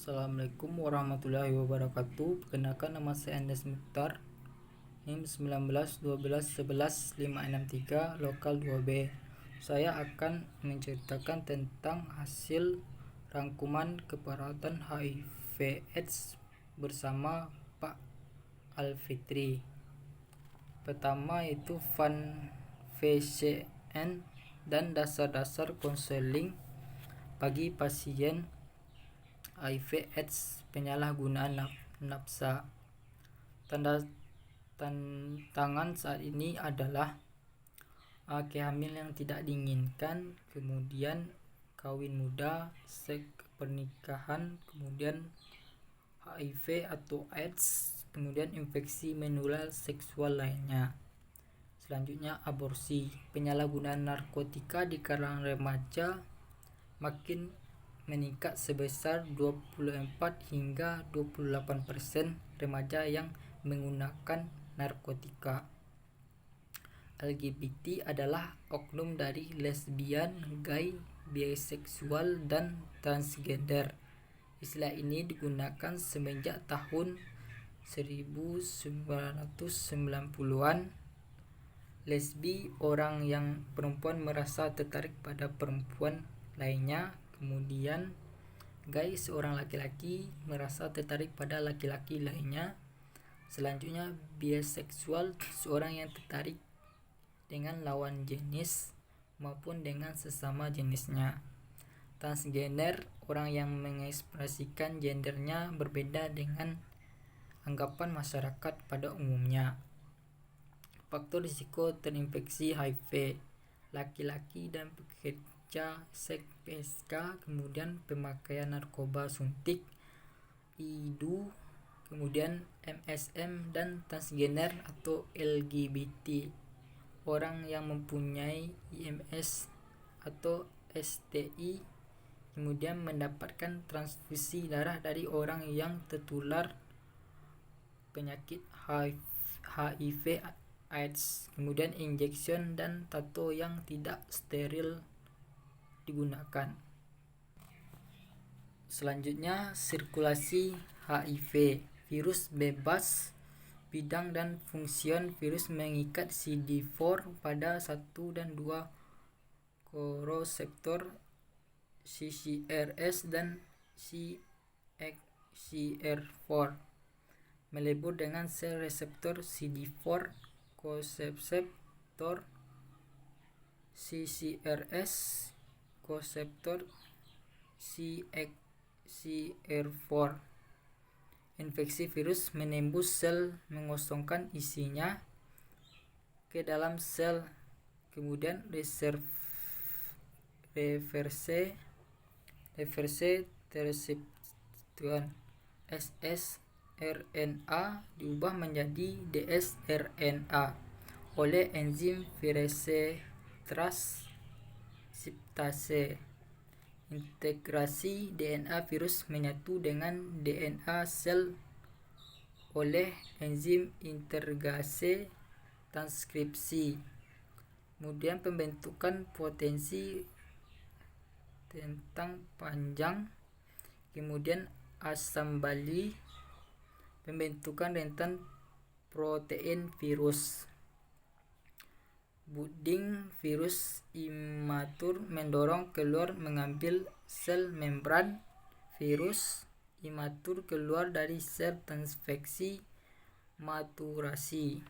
Assalamualaikum warahmatullahi wabarakatuh. Perkenalkan, nama saya Andes Mukhtar, NIM 19 12 11 11 563, lokal 2B. Saya akan menceritakan tentang hasil rangkuman keperawatan HIV/AIDS bersama Pak Alfitri. Pertama itu Van VCN dan dasar-dasar konseling bagi pasien HIV/AIDS penyalahgunaan nafsa. Tantangan saat ini adalah kehamilan yang tidak diinginkan, kemudian kawin muda, seks pernikahan, kemudian HIV atau AIDS, kemudian infeksi menular seksual lainnya. Selanjutnya aborsi. Penyalahgunaan narkotika di kalangan remaja makin meningkat sebesar 24 hingga 28% remaja yang menggunakan narkotika. LGBT adalah oknum dari lesbian, gay, biseksual, dan transgender. Istilah ini digunakan semenjak tahun 1990-an. Lesbi, orang yang perempuan merasa tertarik pada perempuan lainnya. Kemudian gay, seorang laki-laki merasa tertarik pada laki-laki lainnya. Selanjutnya biseksual, seorang yang tertarik dengan lawan jenis maupun dengan sesama jenisnya. Transgender, orang yang mengekspresikan gendernya berbeda dengan anggapan masyarakat pada umumnya. Faktor risiko terinfeksi HIV: laki-laki dan pekerja seks PSK, kemudian pemakaian narkoba suntik, IDU, kemudian MSM, dan transgender atau LGBT, orang yang mempunyai IMS atau STI, kemudian mendapatkan transfusi darah dari orang yang tertular penyakit HIV AIDS, kemudian injection dan tato yang tidak steril digunakan. Selanjutnya sirkulasi HIV. Virus bebas bidang dan fungsion virus mengikat CD4 pada 1 dan 2 koroseptor CCRS dan CXCR4, melebur dengan sel reseptor CD4 koseptor CCRS koseptor CXCR4. Infeksi virus menembus sel, mengosongkan isinya ke dalam sel, kemudian reverse tersebut ssRNA diubah menjadi dsRNA oleh enzim virase transkriptase. Integrasi DNA virus menyatu dengan DNA sel oleh enzim integrase transkripsi. Kemudian pembentukan potensi tentang panjang, kemudian asambali, pembentukan rentan protein virus. Budding virus imatur mendorong keluar mengambil sel membran. Virus imatur keluar dari sel terinfeksi maturasi.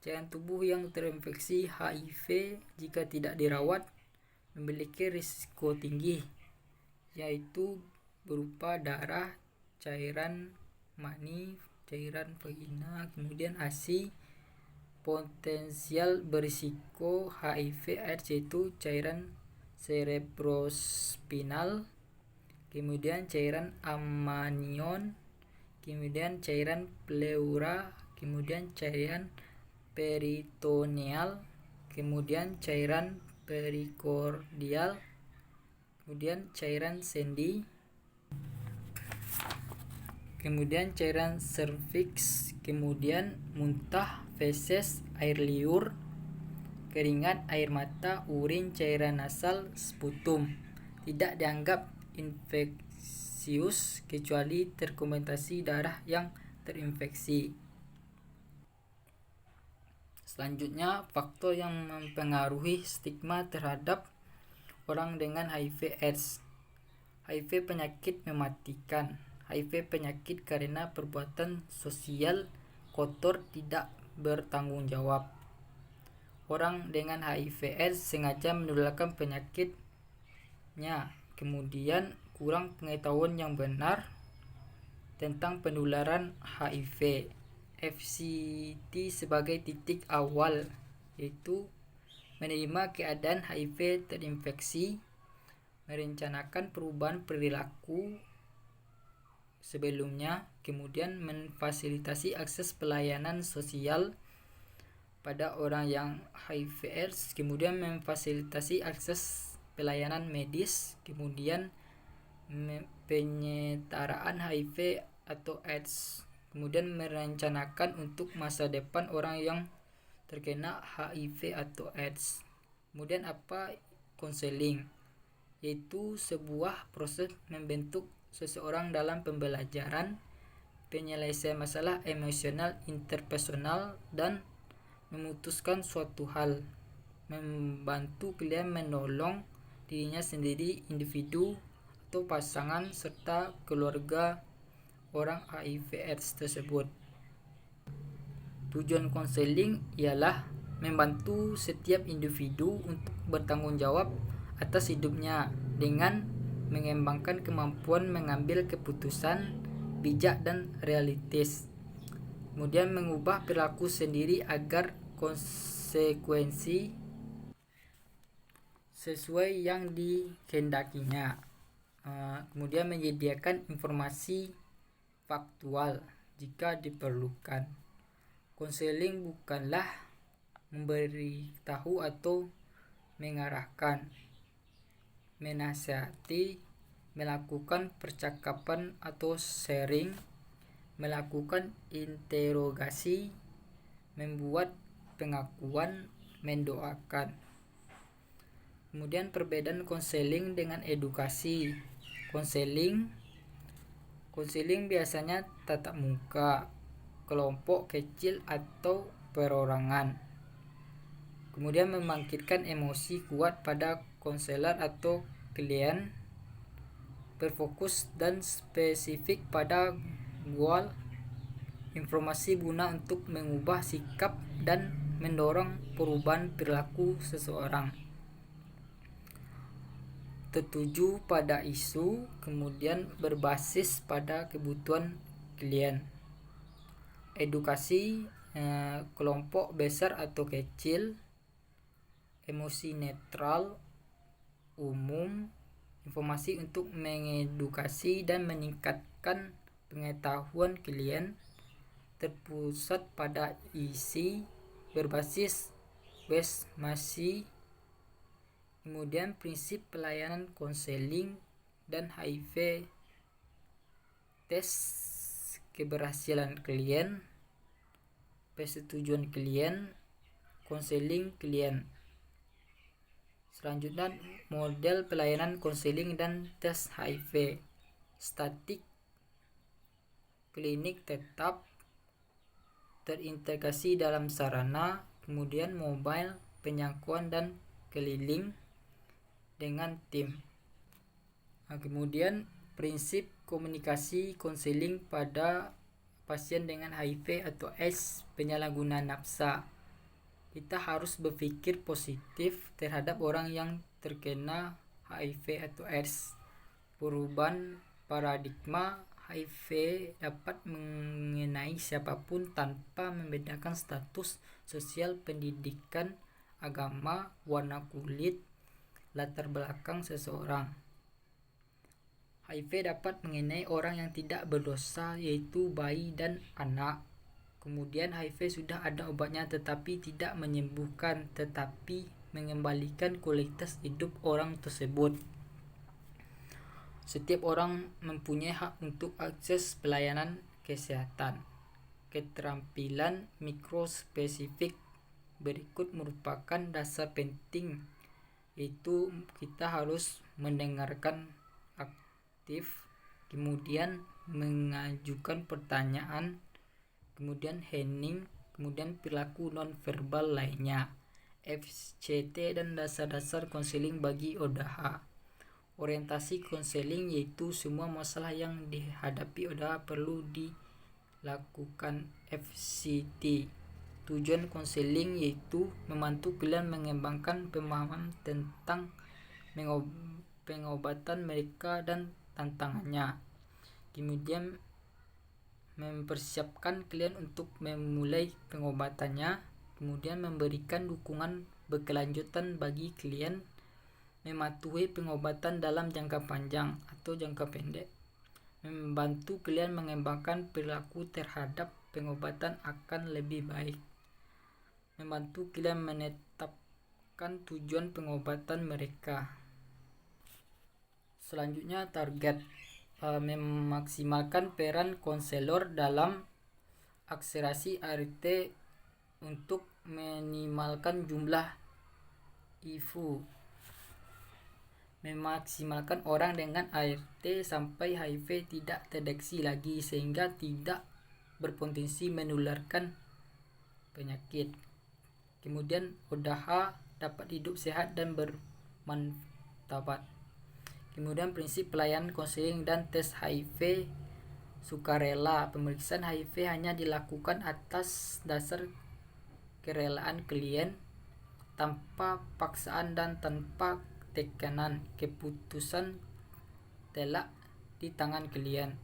Cairan tubuh yang terinfeksi HIV jika tidak dirawat memiliki risiko tinggi, yaitu berupa darah, cairan mani, cairan vagina, kemudian ASI. Potensial berisiko HIV/AIDS yaitu cairan cerebrospinal, kemudian cairan amnion, kemudian cairan pleura, kemudian cairan peritoneal, kemudian cairan perikordial, kemudian cairan sendi, kemudian cairan serviks, kemudian muntah, feses, air liur, keringat, air mata, urin, cairan nasal, sputum. Tidak dianggap infeksi infeksius kecuali terkontaminasi darah yang terinfeksi. Selanjutnya, faktor yang mempengaruhi stigma terhadap orang dengan HIV/AIDS. HIV penyakit mematikan. HIV penyakit karena perbuatan sosial kotor tidak bertanggung jawab. Orang dengan HIV/AIDS sengaja menularkan penyakitnya. Kemudian kurang pengetahuan yang benar tentang penularan HIV. FCT sebagai titik awal, yaitu menerima keadaan HIV terinfeksi, merencanakan perubahan perilaku sebelumnya, kemudian memfasilitasi akses pelayanan sosial pada orang yang HIV/AIDS, kemudian memfasilitasi akses pelayanan medis, kemudian penyetaraan HIV atau AIDS, kemudian merencanakan untuk masa depan orang yang terkena HIV atau AIDS. Kemudian apa konseling? Yaitu sebuah proses membentuk seseorang dalam pembelajaran, penyelesaian masalah emosional interpersonal, dan memutuskan suatu hal, membantu klien menolong dirinya sendiri, individu atau pasangan serta keluarga orang HIV/AIDS tersebut. Tujuan konseling ialah membantu setiap individu untuk bertanggung jawab atas hidupnya dengan mengembangkan kemampuan mengambil keputusan bijak dan realistis. Kemudian mengubah perilaku sendiri agar konsekuensi sesuai yang dikehendakinya. Kemudian menyediakan informasi faktual jika diperlukan. Konseling bukanlah memberitahu atau mengarahkan, menasihati, melakukan percakapan atau sharing, melakukan interogasi, membuat pengakuan, mendoakan. Kemudian perbedaan konseling dengan edukasi. Konseling biasanya tatap muka, kelompok kecil atau perorangan. Kemudian membangkitkan emosi kuat pada konselor atau klien, berfokus dan spesifik pada goal informasi guna untuk mengubah sikap dan mendorong perubahan perilaku seseorang. Tertuju pada isu, kemudian berbasis pada kebutuhan klien. Edukasi, kelompok besar atau kecil, emosi netral, umum, informasi untuk mengedukasi dan meningkatkan pengetahuan klien, terpusat pada isi, berbasis wes-masi. Kemudian prinsip pelayanan konseling dan HIV, tes keberhasilan klien, persetujuan klien, konseling klien. Selanjutnya, model pelayanan konseling dan tes HIV. Statik, klinik tetap, terintegrasi dalam sarana, kemudian mobile, penjangkauan dan keliling dengan tim. Kemudian prinsip komunikasi konseling pada pasien dengan HIV atau AIDS, penyalahgunaan nafsa. Kita harus berpikir positif terhadap orang yang terkena HIV atau AIDS. Perubahan paradigma HIV dapat mengenai siapapun tanpa membedakan status sosial, pendidikan, agama, warna kulit, latar belakang seseorang. HIV dapat mengenai orang yang tidak berdosa, yaitu bayi dan anak. Kemudian HIV sudah ada obatnya tetapi tidak menyembuhkan, tetapi mengembalikan kualitas hidup orang tersebut. Setiap orang mempunyai hak untuk akses pelayanan kesehatan. Keterampilan mikrospesifik berikut merupakan dasar penting, yaitu kita harus mendengarkan aktif, kemudian mengajukan pertanyaan, kemudian hening, kemudian perilaku nonverbal lainnya, FCT, dan dasar-dasar konseling bagi ODH. Orientasi konseling yaitu semua masalah yang dihadapi ODH perlu dilakukan FCT. Tujuan konseling yaitu membantu kalian mengembangkan pemahaman tentang pengobatan mereka dan tantangannya. Kemudian mempersiapkan kalian untuk memulai pengobatannya, kemudian memberikan dukungan berkelanjutan bagi kalian mematuhi pengobatan dalam jangka panjang atau jangka pendek, membantu kalian mengembangkan perilaku terhadap pengobatan akan lebih baik, membantu kalian menetapkan tujuan pengobatan mereka. Selanjutnya target, memaksimalkan peran konselor dalam akselerasi ART untuk minimalkan jumlah IFU, memaksimalkan orang dengan ART sampai HIV tidak terdeteksi lagi sehingga tidak berpotensi menularkan penyakit. Kemudian ODH dapat hidup sehat dan bermartabat. Kemudian prinsip pelayanan konseling dan tes HIV sukarela. Pemeriksaan HIV hanya dilakukan atas dasar kerelaan klien, tanpa paksaan dan tanpa tekanan. Keputusan telak di tangan klien.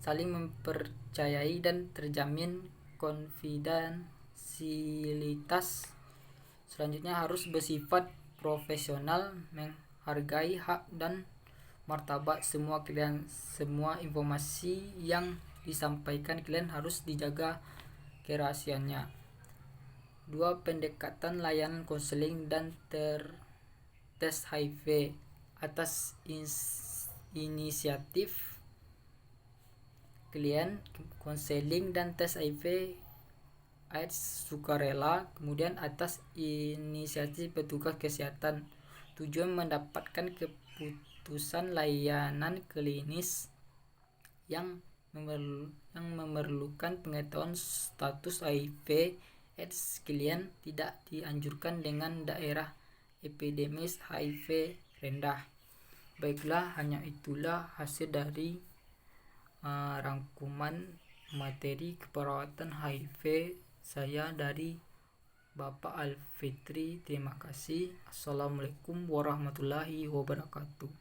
Saling mempercayai dan terjamin konfidensialitas. Selanjutnya harus bersifat profesional, menghargai hak dan martabat semua klien. Semua informasi yang disampaikan klien harus dijaga kerahasiaannya. 2. Pendekatan layanan konseling dan tes HIV atas inisiatif klien. Konseling dan tes HIV AIDS sukarela, kemudian atas inisiatif petugas kesehatan. Tujuan mendapatkan keputusan layanan klinis yang memerlukan pengetahuan status HIV AIDS klien. Tidak dianjurkan dengan daerah epidemis HIV rendah. Baiklah, hanya itulah hasil dari rangkuman materi keperawatan HIV saya dari Bapak Alfitri. Terima kasih. Assalamualaikum warahmatullahi wabarakatuh.